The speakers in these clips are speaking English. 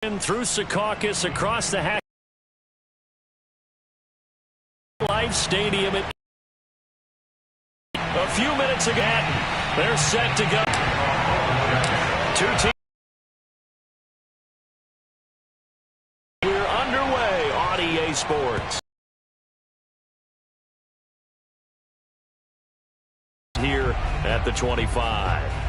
Through Secaucus across the Hack Life Stadium. A few minutes ago, they're set to go. Two teams. We're underway on EA Sports. Here at the 25.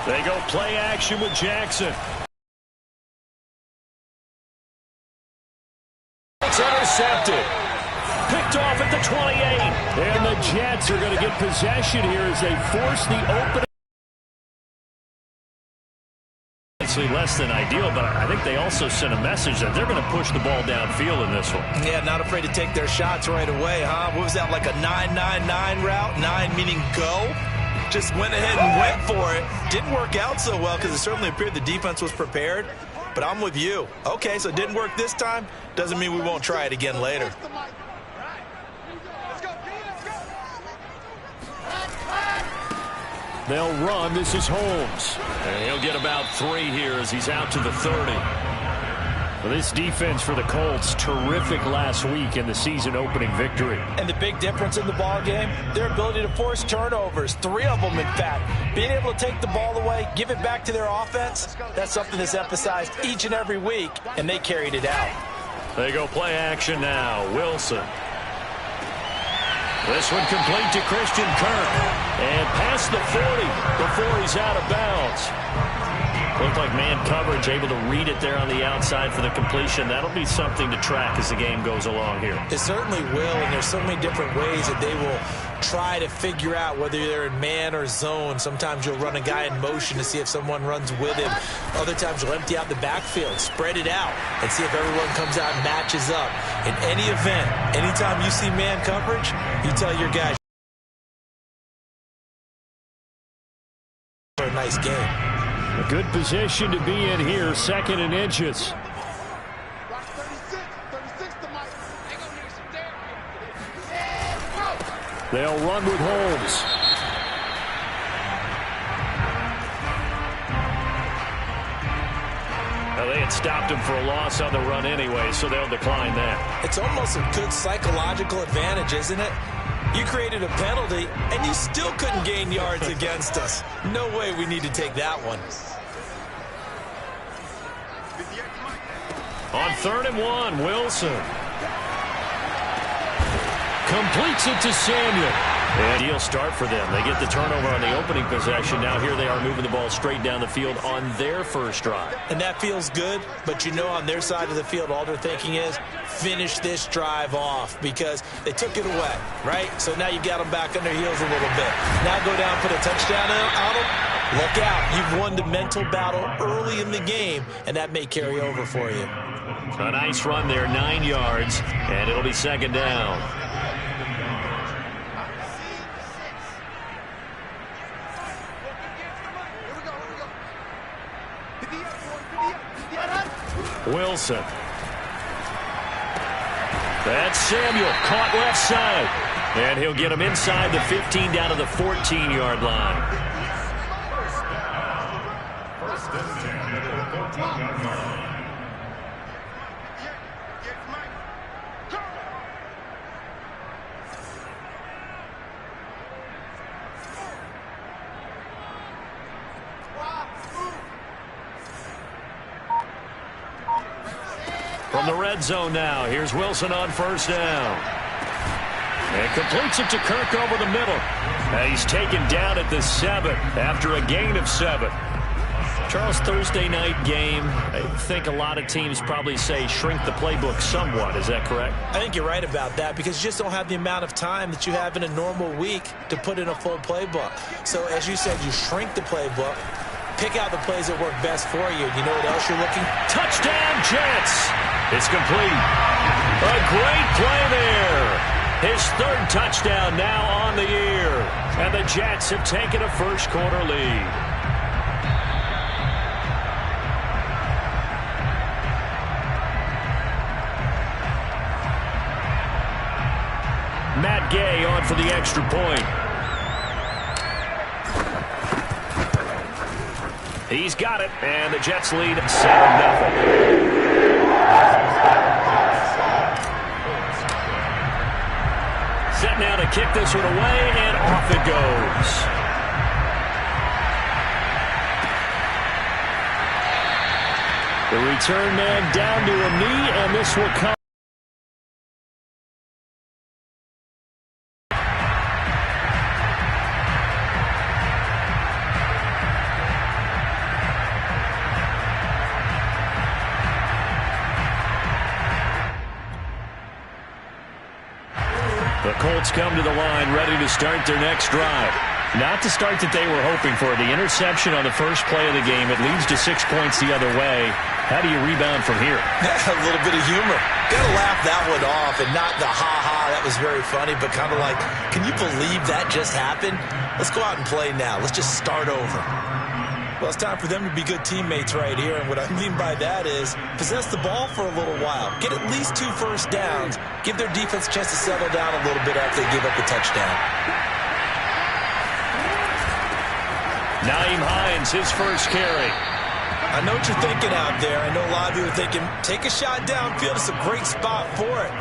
They go play action with Jackson. It's intercepted. Picked off at the 28. And the Jets are going to get possession here as they force the opening. Less than ideal, but I think they also sent a message that they're going to push the ball downfield in this one. Yeah, not afraid to take their shots right away, huh? What was that, like a 9-9-9 route? 9 meaning go? Just went ahead and went for it. Didn't work out so well because it certainly appeared the defense was prepared. But I'm with you. Okay, so it didn't work this time. Doesn't mean we won't try it again later. They'll run. This is Holmes. And he'll get about 3 here as he's out to the 30. Well, this defense for the Colts, terrific last week in the season-opening victory. And the big difference in the ball game, their ability to force turnovers, 3 of them, in fact. Being able to take the ball away, give it back to their offense, that's something that's emphasized each and every week, and they carried it out. They go play action now. Wilson. This one complete to Christian Kirk. And past the 40 before he's out of bounds. Looked like man coverage, able to read it there on the outside for the completion. That'll be something to track as the game goes along here. It certainly will, and there's so many different ways that they will try to figure out whether they're in man or zone. Sometimes you'll run a guy in motion to see if someone runs with him. Other times you'll empty out the backfield, spread it out, and see if everyone comes out and matches up. In any event, anytime you see man coverage, you tell your guys for a nice game. A good position to be in here, 2nd and inches. They'll run with Holmes. Now they had stopped him for a loss on the run anyway, so they'll decline that. It's almost a good psychological advantage, isn't it? You created a penalty, and you still couldn't gain yards against us. No way we need to take that one. On 3rd and 1, Wilson. Completes it to Samuel. And he'll start for them. They get the turnover on the opening possession. Now here they are moving the ball straight down the field on their first drive. And that feels good, but you know on their side of the field, all they're thinking is finish this drive off because they took it away, right? So now you got them back on their heels a little bit. Now go down, put a touchdown on them. Look out. You've won the mental battle early in the game, and that may carry over for you. A nice run there, 9 yards, and it'll be 2nd down. Wilson. That's Samuel, caught left side. And he'll get him inside the 15 down to the 14-yard line. From the red zone now, here's Wilson on 1st down. And completes it to Kirk over the middle. And he's taken down at the 7 after a gain of 7. Charles, Thursday night game, I think a lot of teams probably say shrink the playbook somewhat. Is that correct? I think you're right about that because you just don't have the amount of time that you have in a normal week to put in a full playbook. So as you said, you shrink the playbook, pick out the plays that work best for you. You know what else you're looking? Touchdown, Jets! It's complete. A great play there. His third touchdown now on the year. And the Jets have taken a first-quarter lead. Matt Gay on for the extra point. He's got it, and the Jets lead 7-0. Set now to kick this one away, and off it goes. The return man down to a knee, and this will come. The Colts come to the line ready to start their next drive. Not the start that they were hoping for. The interception on the first play of the game. It leads to 6 points the other way. How do you rebound from here? A little bit of humor. Got to laugh that one off and not the ha-ha. That was very funny, but kind of like, can you believe that just happened? Let's go out and play now. Let's just start over. Well, it's time for them to be good teammates right here, and what I mean by that is possess the ball for a little while. Get at least 2 first downs. Give their defense a chance to settle down a little bit after they give up the touchdown. Nyheim Hines, his first carry. I know what you're thinking out there. I know a lot of you are thinking, take a shot downfield. It's a great spot for it.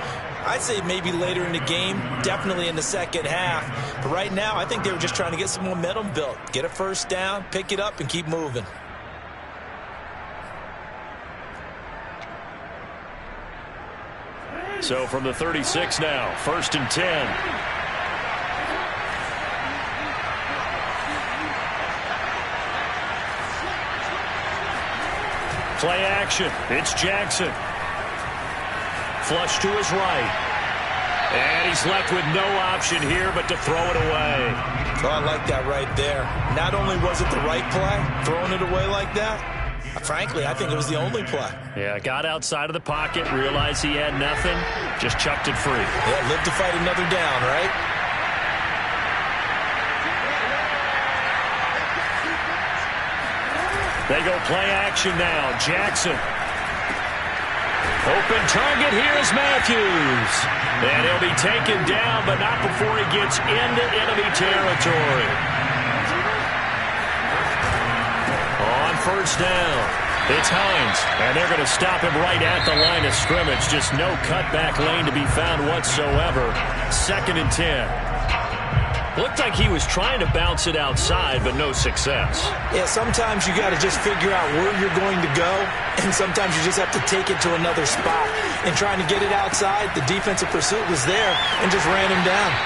I'd say maybe later in the game, definitely in the second half. But right now, I think they were just trying to get some momentum built. Get a first down, pick it up, and keep moving. So from the 36 now, 1st and 10. Play action. It's Jackson. Flush to his right. And he's left with no option here but to throw it away. Oh, I like that right there. Not only was it the right play, throwing it away like that, frankly, I think it was the only play. Yeah, got outside of the pocket, realized he had nothing, just chucked it free. Yeah, live to fight another down, right? They go play action now. Jackson. Open target. Here's Matthews. And he'll be taken down, but not before he gets into enemy territory. On first down, it's Hines. And they're going to stop him right at the line of scrimmage. Just no cutback lane to be found whatsoever. 2nd and 10. Looked like he was trying to bounce it outside, but no success. Yeah, sometimes you got to just figure out where you're going to go, and sometimes you just have to take it to another spot. And trying to get it outside, the defensive pursuit was there and just ran him down.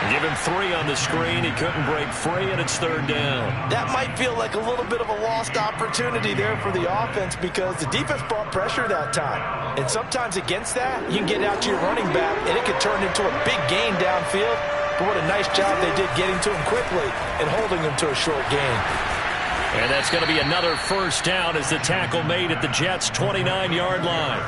Give him 3 on the screen. He couldn't break free, and it's 3rd down. That might feel like a little bit of a lost opportunity there for the offense because the defense brought pressure that time. And sometimes against that, you can get out to your running back, and it could turn into a big gain downfield. But what a nice job they did getting to him quickly and holding him to a short gain. And that's going to be another first down as the tackle made at the Jets' 29-yard line.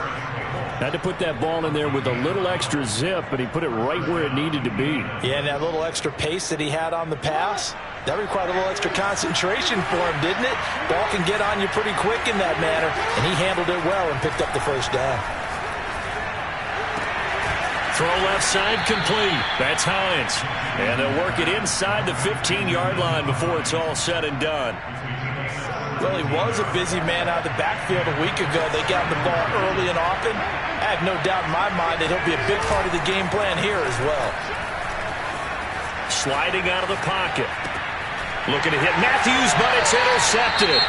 Had to put that ball in there with a little extra zip, but he put it right where it needed to be. Yeah, and that little extra pace that he had on the pass, that required a little extra concentration for him, didn't it? Ball can get on you pretty quick in that manner, and he handled it well and picked up the first down. Throw left side complete. That's Hines. And they'll work it inside the 15-yard line before it's all said and done. Well, he was a busy man out of the backfield a week ago. They got the ball early and often. I have no doubt in my mind that he'll be a big part of the game plan here as well. Sliding out of the pocket. Looking to hit Matthews, but it's intercepted.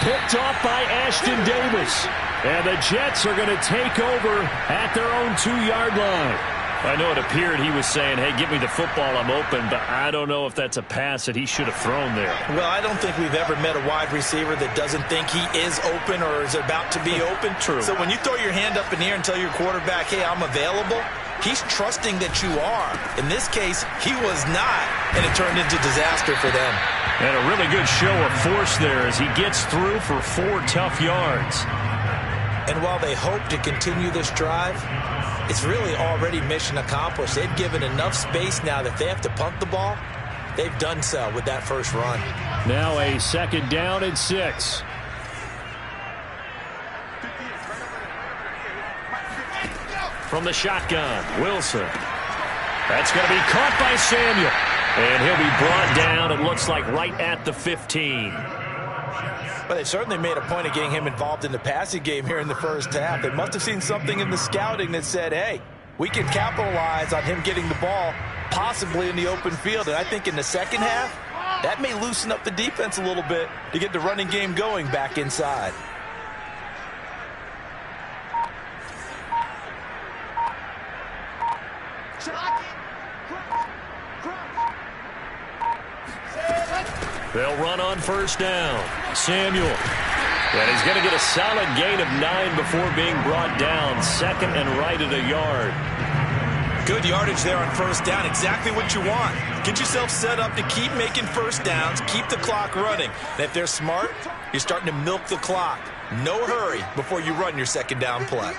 Picked off by Ashton Davis. And the Jets are going to take over at their own 2-yard line. I know it appeared he was saying, hey, give me the football, I'm open, but I don't know if that's a pass that he should have thrown there. Well, I don't think we've ever met a wide receiver that doesn't think he is open or is about to be open. True. So when you throw your hand up in the air and tell your quarterback, hey, I'm available, he's trusting that you are. In this case, he was not, and it turned into disaster for them. And a really good show of force there as he gets through for 4 tough yards. And while they hope to continue this drive, it's really already mission accomplished. They've given enough space now that if they have to punt the ball, they've done so with that first run. Now a 2nd down and 6. From the shotgun, Wilson. That's going to be caught by Samuel. And he'll be brought down, it looks like, right at the 15. But they certainly made a point of getting him involved in the passing game here in the first half. They must have seen something in the scouting that said, hey, we can capitalize on him getting the ball possibly in the open field. And I think in the second half, that may loosen up the defense a little bit to get the running game going back inside. They'll run on 1st down. Samuel. And he's going to get a solid gain of 9 before being brought down. 2nd and right at a yard. Good yardage there on 1st down. Exactly what you want. Get yourself set up to keep making 1st downs. Keep the clock running. And if they're smart, you're starting to milk the clock. No hurry before you run your 2nd down play.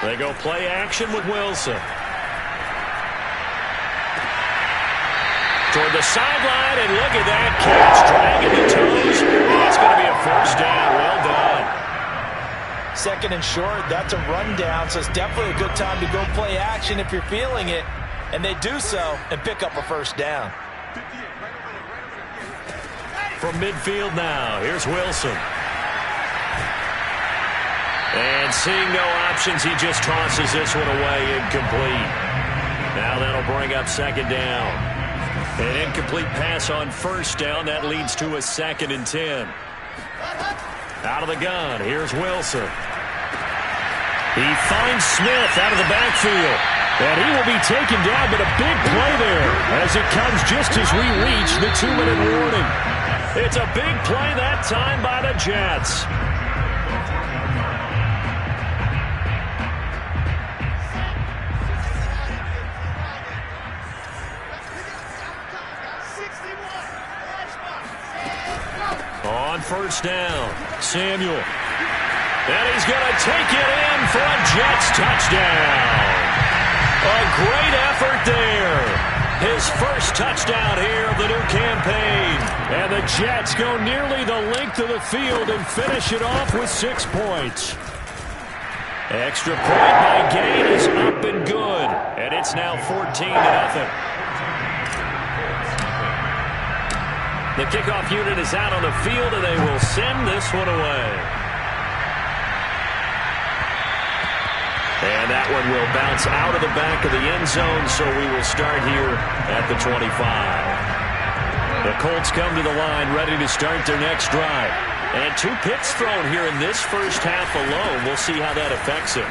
They go play action with Wilson. Toward the sideline, and look at that catch, dragging the toes. That's going to be a 1st down. Well done. 2nd and short, that's a rundown, so it's definitely a good time to go play action if you're feeling it. And they do so and pick up a 1st down. From midfield now, here's Wilson. And seeing no options, he just tosses this one away, incomplete. Now that'll bring up 2nd down. An incomplete pass on 1st down. That leads to a 2nd and 10. Out of the gun, here's Wilson. He finds Smith out of the backfield. And he will be taken down, but a big play there as it comes just as we reach the 2-minute warning. It's a big play that time by the Jets. On 1st down, Samuel. And he's going to take it in for a Jets touchdown. A great effort there. His first touchdown here of the new campaign. And the Jets go nearly the length of the field and finish it off with 6 points. Extra point by Gain is up and good. And it's now 14-0. The kickoff unit is out on the field, and they will send this one away. And that one will bounce out of the back of the end zone, so we will start here at the 25. The Colts come to the line, ready to start their next drive. And 2 picks thrown here in this first half alone. We'll see how that affects him.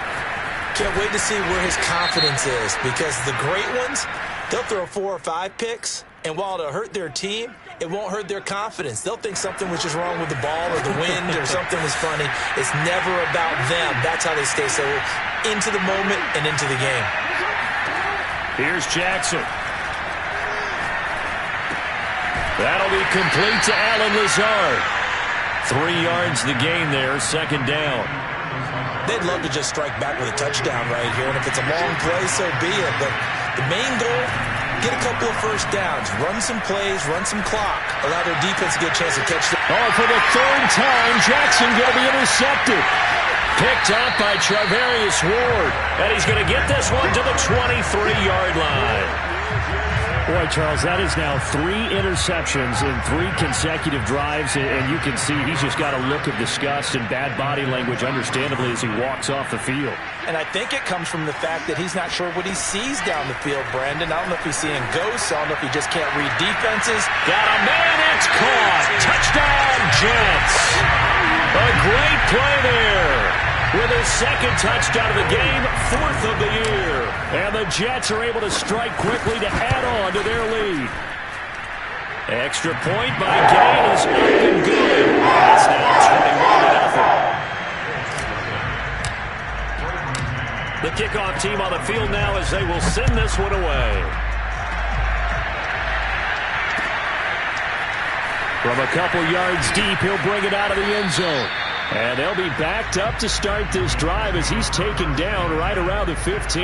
Can't wait to see where his confidence is, because the great ones, they'll throw 4 or 5 picks, and while it'll hurt their team, it won't hurt their confidence. They'll think something was just wrong with the ball or the wind or something was funny. It's never about them. That's how they stay so into the moment and into the game. Here's Jackson. That'll be complete to Allen Lazard. 3 yards the gain there, 2nd down. They'd love to just strike back with a touchdown right here, and if it's a long play, so be it. But the main goal, get a couple of 1st downs, run some plays, run some clock, allow their defense to get a chance to catch them. Oh, for the 3rd time, Jackson going to be intercepted. Picked up by Charvarius Ward. And he's going to get this one to the 23-yard line. Boy, Charles, that is now 3 interceptions in 3 consecutive drives, and you can see he's just got a look of disgust and bad body language, understandably, as he walks off the field. And I think it comes from the fact that he's not sure what he sees down the field, Brandon. I don't know if he's seeing ghosts. I don't know if he just can't read defenses. Got a man, it's caught. Touchdown, Jets. A great play there. With his 2nd touchdown of the game, 4th of the year. And the Jets are able to strike quickly to add on to their lead. Extra point by Gain is up and good. It's now 21-0. The kickoff team on the field now as they will send this one away. From a couple yards deep, he'll bring it out of the end zone. And they'll be backed up to start this drive as he's taken down right around the 15.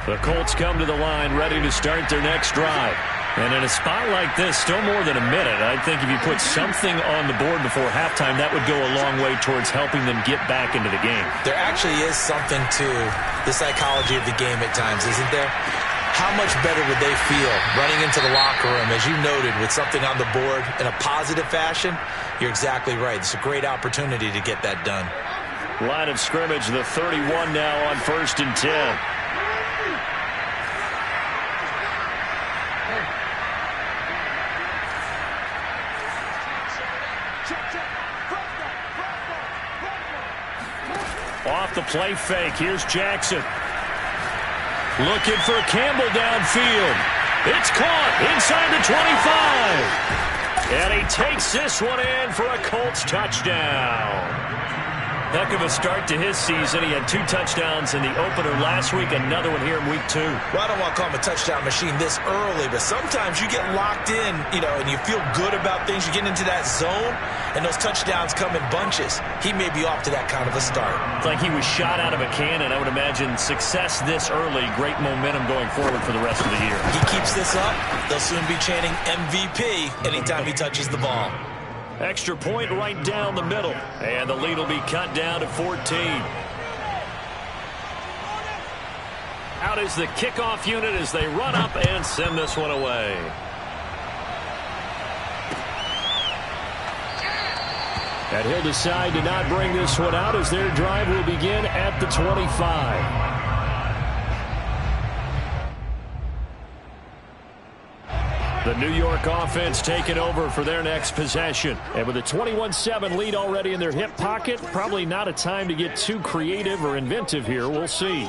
The Colts come to the line ready to start their next drive. And in a spot like this, still more than a minute, I think if you put something on the board before halftime, that would go a long way towards helping them get back into the game. There actually is something to the psychology of the game at times, isn't there? How much better would they feel running into the locker room, as you noted, with something on the board in a positive fashion? You're exactly right. It's a great opportunity to get that done. Line of scrimmage, the 31 now on 1st and 10. Off the play fake, here's Jackson. Looking for Campbell downfield. It's caught inside the 25. And he takes this one in for a Colts touchdown. Heck of a start to his season. He had 2 touchdowns in the opener last week, another one here in week 2. Well, I don't want to call him a touchdown machine this early, but sometimes you get locked in, and you feel good about things. You get into that zone, and those touchdowns come in bunches. He may be off to that kind of a start. It's like he was shot out of a cannon. I would imagine success this early, great momentum going forward for the rest of the year. He keeps this up, they'll soon be chanting MVP anytime he touches the ball. Extra point right down the middle. And the lead will be cut down to 14. Out is the kickoff unit as they run up and send this one away. And he'll decide to not bring this one out as their drive will begin at the 25. The New York offense taking over for their next possession. And with a 21-7 lead already in their hip pocket, probably not a time to get too creative or inventive here. We'll see.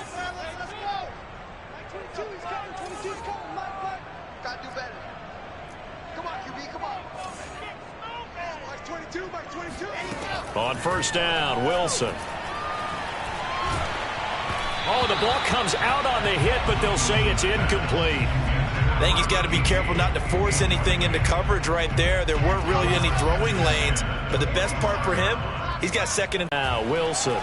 On 1st down, Wilson. Oh, the ball comes out on the hit, but they'll say it's incomplete. I think he's got to be careful not to force anything into coverage right there. There weren't really any throwing lanes, but the best part for him, he's got second and now Wilson.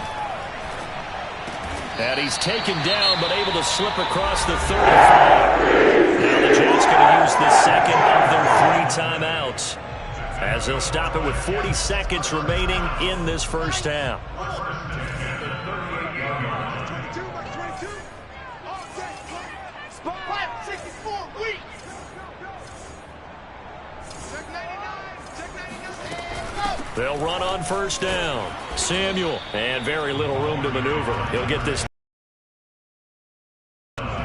And he's taken down, but able to slip across the 35. Now the Jets going to use the second of their 3 timeouts, as they'll stop it with 40 seconds remaining in this first half. They'll run on 1st down. Samuel, and very little room to maneuver. He'll get this.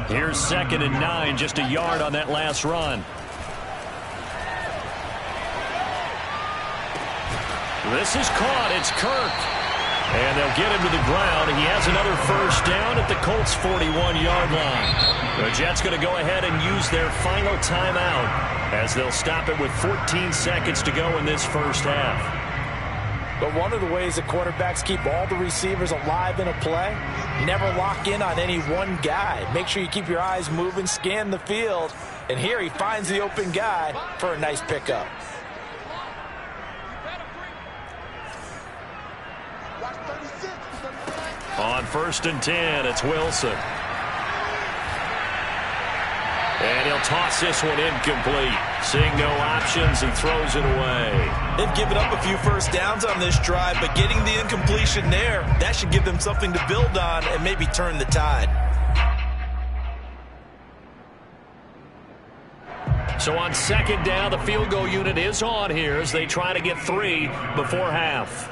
Here's 2nd and 9, just a yard on that last run. This is caught. It's Kirk. And they'll get him to the ground. He has another 1st down at the Colts' 41-yard line. The Jets going to go ahead and use their final timeout as they'll stop it with 14 seconds to go in this first half. But one of the ways that quarterbacks keep all the receivers alive in a play, never lock in on any one guy. Make sure you keep your eyes moving, scan the field. And here he finds the open guy for a nice pickup. On 1st and 10, it's Wilson. And he'll toss this one incomplete. Seeing no options, he throws it away. They've given up a few 1st downs on this drive, but getting the incompletion there, that should give them something to build on and maybe turn the tide. So on 2nd down, the field goal unit is on here as they try to get 3 before half.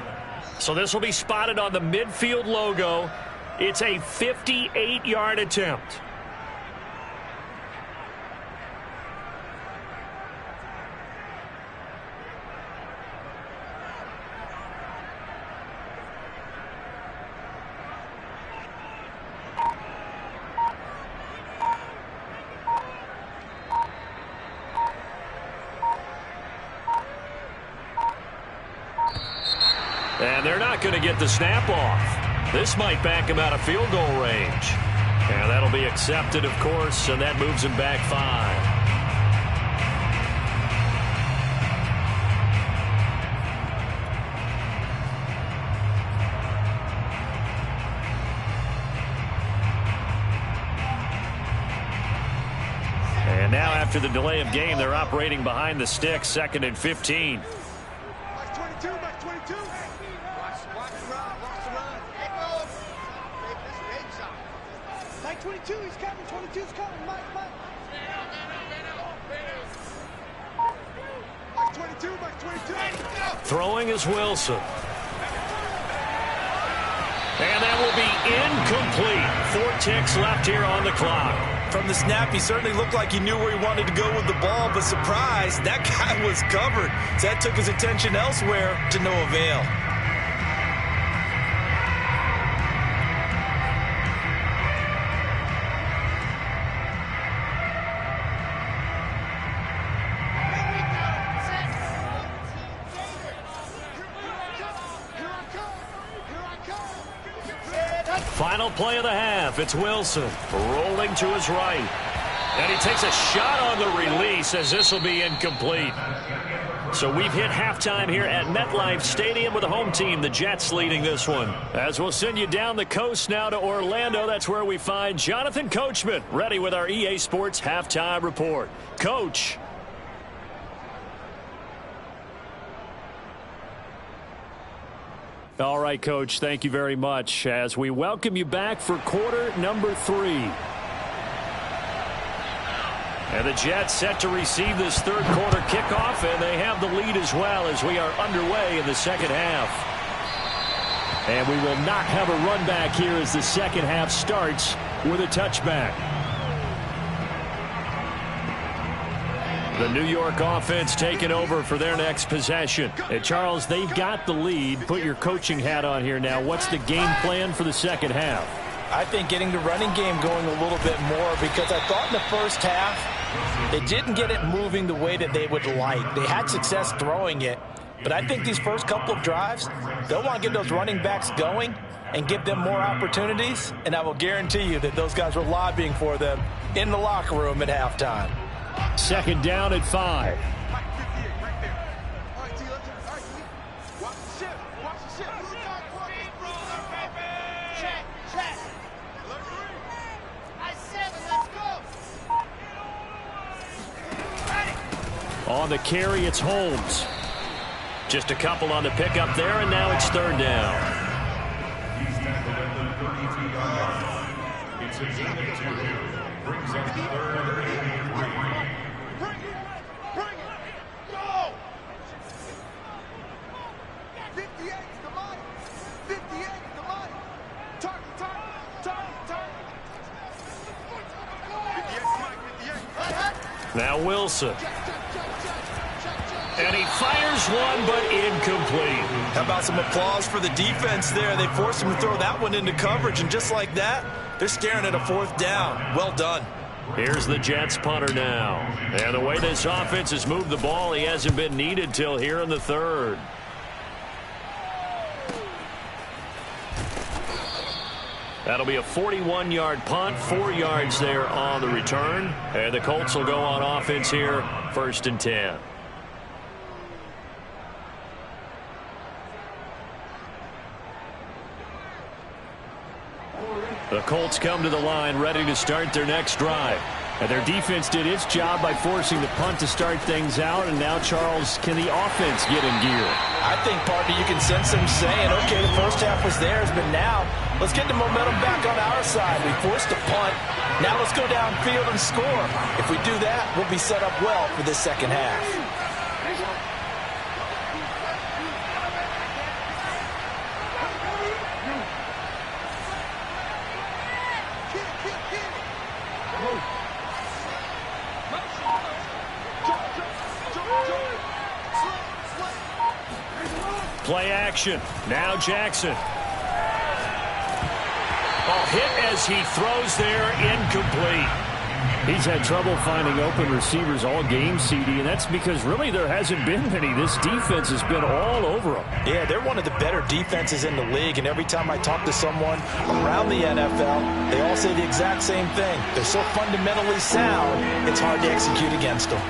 So this will be spotted on the midfield logo. It's a 58-yard attempt. And they're not going to get the snap off. This might back him out of field goal range. And that'll be accepted, of course, and that moves him back 5. now after the delay of game, they're operating behind the sticks, 2nd and 15. Max 22, Max 22. Watch the run, watch the run. Mike 22, he's coming, 22's coming, Mike. Mike 22, Mike 22. Throwing is Wilson. And that will be incomplete. 4 ticks left here on the clock. From the snap, he certainly looked like he knew where he wanted to go with the ball, but surprise, that guy was covered. So that took his attention elsewhere to no avail. Final play of the half. It's Wilson rolling to his right. And he takes a shot on the release as this will be incomplete. So we've hit halftime here at MetLife Stadium with the home team, the Jets, leading this one. As we'll send you down the coast now to Orlando, that's where we find Jonathan Coachman, ready with our EA Sports halftime report. Coach. All right, Coach, thank you very much as we welcome you back for quarter number 3. And the Jets set to receive this third quarter kickoff, and they have the lead as well as we are underway in the second half. And we will not have a run back here as the second half starts with a touchback. The New York offense taking over for their next possession. And Charles, they've got the lead. Put your coaching hat on here now. What's the game plan for the second half? I think getting the running game going a little bit more, because I thought in the first half they didn't get it moving the way that they would like. They had success throwing it, but I think these first couple of drives, they'll want to get those running backs going and give them more opportunities, and I will guarantee you that those guys were lobbying for them in the locker room at halftime. Second down at 5. Mike 58, right there. All right, T, let's all right, T. Watch the ship. Watch the ship. Check. I said, let's go. On the carry, it's Holmes. Just a couple on the pickup there, and now it's third down. He's tackled at the 32-yard line. It's a gain of 2. Brings up third and 3. Bring it. Go. 58's the money. 58's the money. Target. 58's Mike, 58. Now Wilson. And he fires one, but incomplete. How about some applause for the defense there? They forced him to throw that one into coverage, and just like that, they're staring at a fourth down. Well done. Here's the Jets punter now. And the way this offense has moved the ball, he hasn't been needed till here in the third. That'll be a 41-yard punt, 4 yards there on the return. And the Colts will go on offense here, 1st and 10. The Colts come to the line ready to start their next drive. And their defense did its job by forcing the punt to start things out. And now, Charles, can the offense get in gear? I think, partner, you can sense them saying, okay, the first half was theirs, but now let's get the momentum back on our side. We forced a punt. Now let's go downfield and score. If we do that, we'll be set up well for this second half. Play action. Now Jackson. Oh, hit as he throws there, incomplete. He's had trouble finding open receivers all game, CD, and that's because really there hasn't been many. This defense has been all over them. Yeah, they're one of the better defenses in the league, and every time I talk to someone around the NFL, they all say the exact same thing. They're so fundamentally sound, it's hard to execute against them.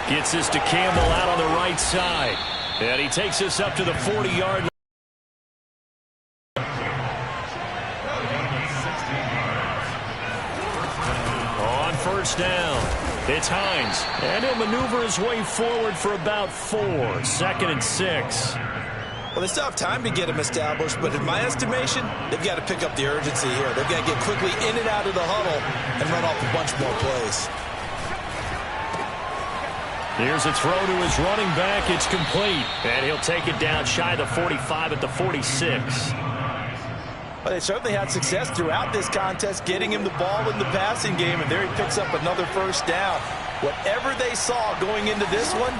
Gets this to Campbell out on the right side. And he takes this up to the 40-yard line. first down. It's Hines, and he'll maneuver his way forward for about 4. 2nd and 6. Well, they still have time to get him established, but in my estimation, they've got to pick up the urgency here. They've got to get quickly in and out of the huddle and run off a bunch more plays. Here's a throw to his running back. It's complete. And he'll take it down shy of the 45 at the 46. Well, they certainly had success throughout this contest getting him the ball in the passing game, and there he picks up another first down. Whatever they saw going into this one,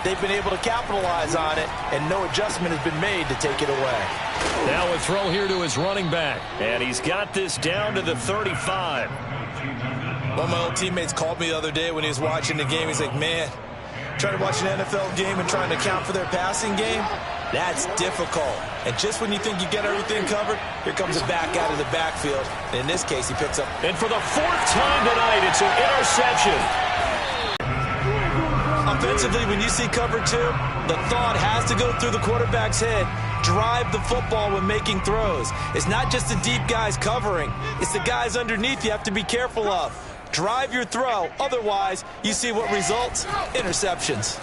they've been able to capitalize on it, and no adjustment has been made to take it away. Now a throw here to his running back, and he's got this down to the 35. One of my old teammates called me the other day when he was watching the game. He's like, man, trying to watch an NFL game and trying to account for their passing game, that's difficult. And just when you think you get everything covered, here comes a back out of the backfield. And in this case, he picks up. And for the 4th time tonight, it's an interception. Offensively, when you see cover 2, the thought has to go through the quarterback's head. Drive the football when making throws. It's not just the deep guys covering. It's the guys underneath you have to be careful of. Drive your throw. Otherwise, you see what results? Interceptions.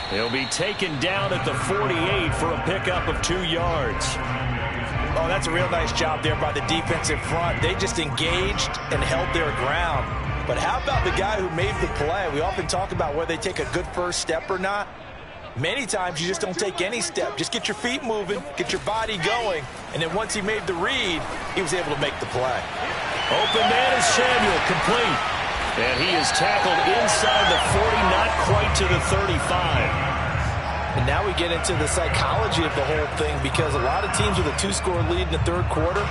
He'll be taken down at the 48 for a pickup of 2 yards. Oh, that's a real nice job there by the defensive front. They just engaged and held their ground. But how about the guy who made the play? We often talk about whether they take a good first step or not. Many times you just don't take any step. Just get your feet moving, get your body going, and then once he made the read, he was able to make the play. Open man is Samuel, complete. And he is tackled inside the 40, not quite to the 35. And now we get into the psychology of the whole thing, because a lot of teams with a 2-score lead in the third quarter,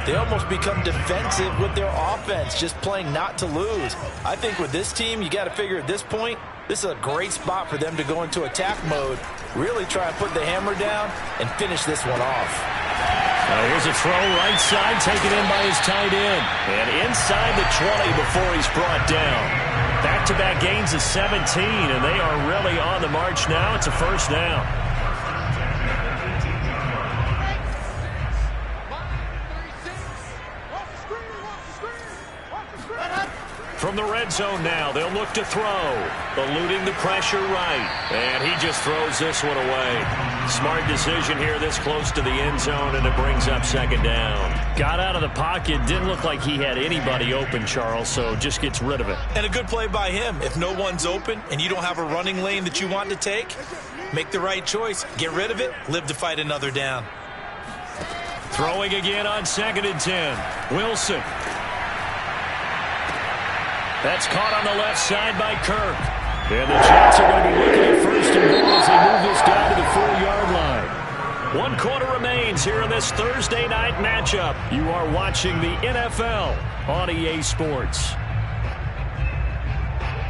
they almost become defensive with their offense, just playing not to lose. I think with this team, you got to figure at this point, this is a great spot for them to go into attack mode, really try and put the hammer down and finish this one off. Now here's a throw right side, taken in by his tight end. And inside the 20 before he's brought down. Back-to-back gains of 17, and they are really on the march now. It's a first down. From the red zone now, they'll look to throw. Eluding the pressure right. And he just throws this one away. Smart decision here this close to the end zone, and it brings up 2nd down. Got out of the pocket. Didn't look like he had anybody open, Charles, so just gets rid of it. And a good play by him. If no one's open and you don't have a running lane that you want to take, make the right choice. Get rid of it. Live to fight another down. Throwing again on 2nd and 10. Wilson. That's caught on the left side by Kirk. And the Jets are going to be looking at 1st and goal as they move this down to the 4-yard line. 1 quarter remains here in this Thursday night matchup. You are watching the NFL on EA Sports.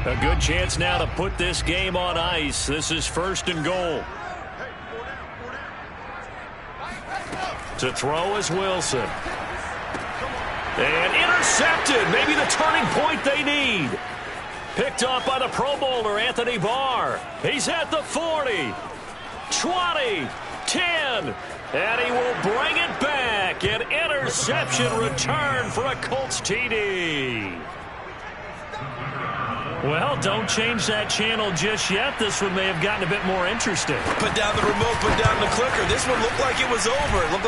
A good chance now to put this game on ice. This is 1st and goal. To throw is Wilson. And intercepted. Maybe the turning point they need. Picked off by the Pro Bowler, Anthony Barr. He's at the 40, 20, 10, and he will bring it back. An interception return for a Colts TD. Well, don't change that channel just yet. This one may have gotten a bit more interesting. Put down the remote, put down the clicker. This one looked like it was over. It looked